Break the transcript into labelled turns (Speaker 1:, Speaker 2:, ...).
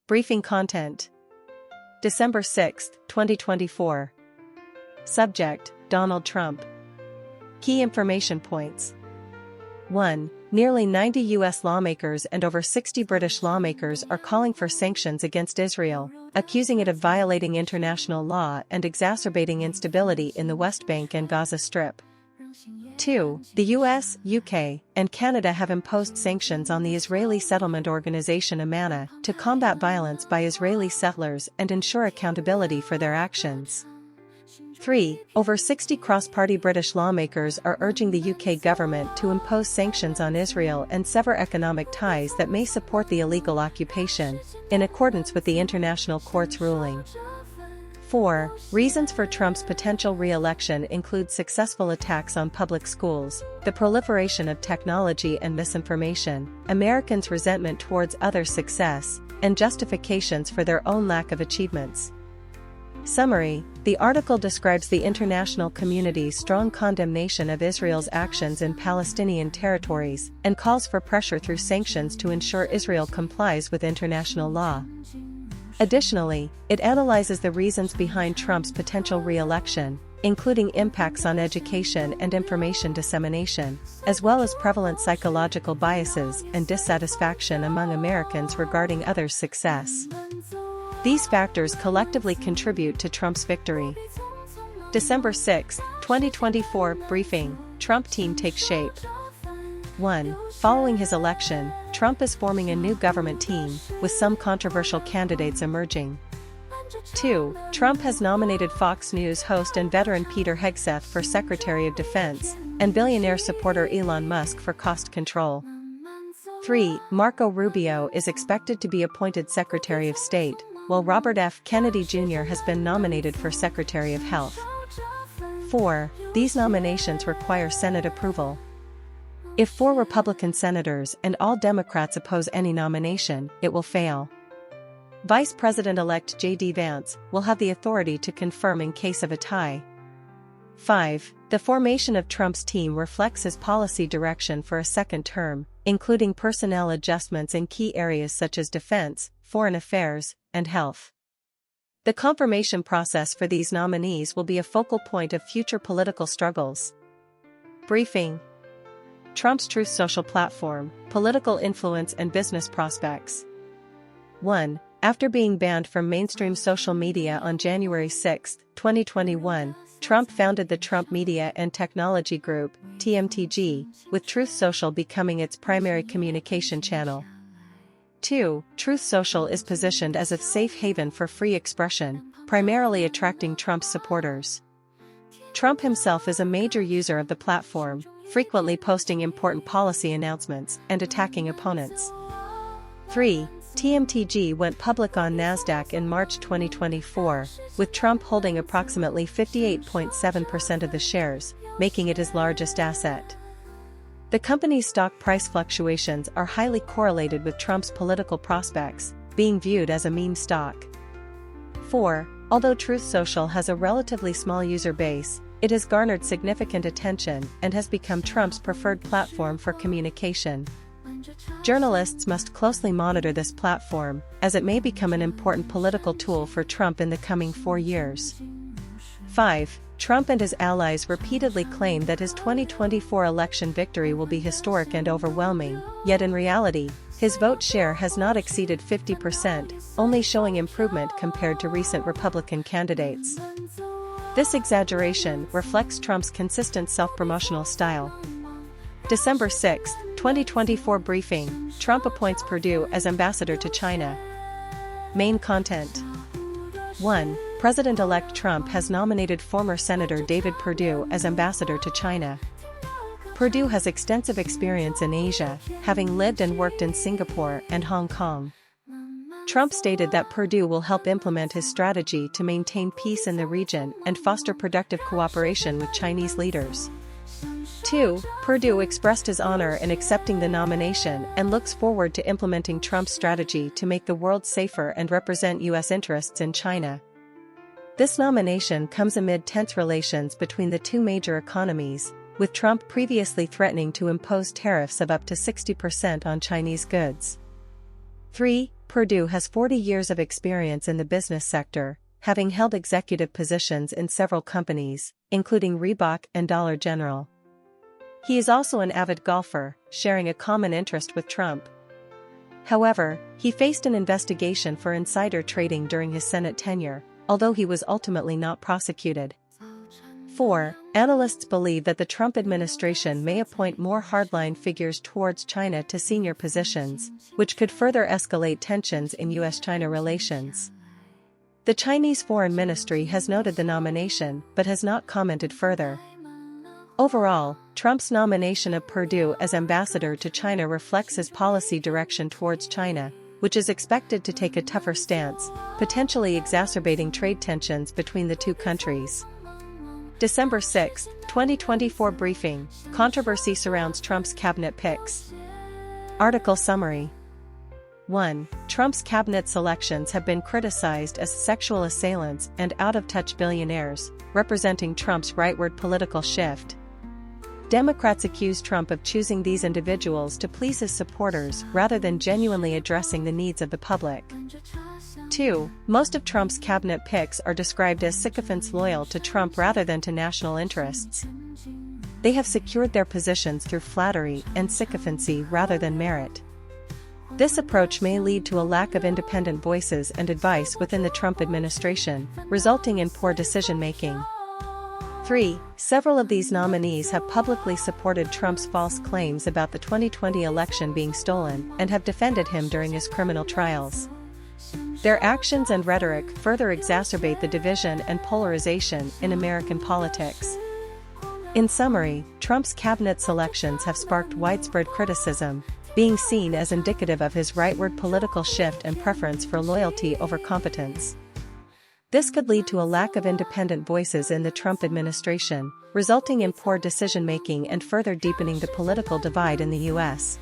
Speaker 1: Briefing content. December 6, 2024. Subject: Donald Trump. Key information points. 1. Nearly 90 U.S. lawmakers and over 60 British lawmakers are calling for sanctions against Israel, accusing it of violating international law and exacerbating instability in the West Bank and Gaza Strip. 2. The US, UK, and Canada have imposed sanctions on the Israeli settlement organization Amana to combat violence by Israeli settlers and ensure accountability for their actions. 3. Over 60 cross-party British lawmakers are urging the UK government to impose sanctions on Israel and sever economic ties that may support the illegal occupation, in accordance with the International Court's ruling. 4. Reasons for Trump's potential re-election include successful attacks on public schools, the proliferation of technology and misinformation, Americans' resentment towards others' success, and justifications for their own lack of achievements. Summary: the article describes the international community's strong condemnation of Israel's actions in Palestinian territories and calls for pressure through sanctions to ensure Israel complies with international law. Additionally, it analyzes the reasons behind Trump's potential re-election, including impacts on education and information dissemination, as well as prevalent psychological biases and dissatisfaction among Americans regarding others' success. These factors collectively contribute to Trump's victory. December 6, 2024 Briefing: Trump team takes shape. 1. Following his election, Trump is forming a new government team, with some controversial candidates emerging. 2. Trump has nominated Fox News host and veteran Peter Hegseth for Secretary of Defense, and billionaire supporter Elon Musk for cost control. 3. Marco Rubio is expected to be appointed Secretary of State, while Robert F. Kennedy Jr. has been nominated for Secretary of Health. 4. These nominations require Senate approval. If 4 Republican senators and all Democrats oppose any nomination, it will fail. Vice President-elect J.D. Vance will have the authority to confirm in case of a tie. 5. The formation of Trump's team reflects his policy direction for a second term, including personnel adjustments in key areas such as defense, foreign affairs, and health. The confirmation process for these nominees will be a focal point of future political struggles. Briefing: Trump's Truth Social platform, political influence and business prospects. 1. After being banned from mainstream social media on January 6, 2021, Trump founded the Trump Media and Technology Group, TMTG, with Truth Social becoming its primary communication channel. 2. Truth Social is positioned as a safe haven for free expression, primarily attracting Trump's supporters. Trump himself is a major user of the platform, frequently posting important policy announcements and attacking opponents. 3. TMTG went public on NASDAQ in March 2024, with Trump holding approximately 58.7% of the shares, making it his largest asset. The company's stock price fluctuations are highly correlated with Trump's political prospects, being viewed as a meme stock. 4. Although Truth Social has a relatively small user base, it has garnered significant attention and has become Trump's preferred platform for communication. Journalists must closely monitor this platform, as it may become an important political tool for Trump in the coming 4 years. 5. Trump and his allies repeatedly claim that his 2024 election victory will be historic and overwhelming, yet in reality, his vote share has not exceeded 50%, only showing improvement compared to recent Republican candidates. This exaggeration reflects Trump's consistent self-promotional style. December 6, 2024 Briefing: Trump appoints Perdue as ambassador to China. Main content. 1. President-elect Trump has nominated former Senator David Perdue as ambassador to China. Perdue has extensive experience in Asia, having lived and worked in Singapore and Hong Kong. Trump stated that Perdue will help implement his strategy to maintain peace in the region and foster productive cooperation with Chinese leaders. 2. Perdue expressed his honor in accepting the nomination and looks forward to implementing Trump's strategy to make the world safer and represent U.S. interests in China. This nomination comes amid tense relations between the two major economies, with Trump previously threatening to impose tariffs of up to 60% on Chinese goods. 3. Perdue has 40 years of experience in the business sector, having held executive positions in several companies, including Reebok and Dollar General. He is also an avid golfer, sharing a common interest with Trump. However, he faced an investigation for insider trading during his Senate tenure, although he was ultimately not prosecuted. 4. Analysts believe that the Trump administration may appoint more hardline figures towards China to senior positions, which could further escalate tensions in U.S.-China relations. The Chinese Foreign Ministry has noted the nomination but has not commented further. Overall, Trump's nomination of Perdue as ambassador to China reflects his policy direction towards China, which is expected to take a tougher stance, potentially exacerbating trade tensions between the two countries. December 6, 2024 briefing, controversy surrounds Trump's cabinet picks. Article summary. 1. Trump's cabinet selections have been criticized as sexual assailants and out-of-touch billionaires, representing Trump's rightward political shift. Democrats accuse Trump of choosing these individuals to please his supporters rather than genuinely addressing the needs of the public. 2. Most of Trump's cabinet picks are described as sycophants loyal to Trump rather than to national interests. They have secured their positions through flattery and sycophancy rather than merit. This approach may lead to a lack of independent voices and advice within the Trump administration, resulting in poor decision-making. 3. Several of these nominees have publicly supported Trump's false claims about the 2020 election being stolen and have defended him during his criminal trials. Their actions and rhetoric further exacerbate the division and polarization in American politics. In summary, Trump's cabinet selections have sparked widespread criticism, being seen as indicative of his rightward political shift and preference for loyalty over competence. This could lead to a lack of independent voices in the Trump administration, resulting in poor decision-making and further deepening the political divide in the U.S.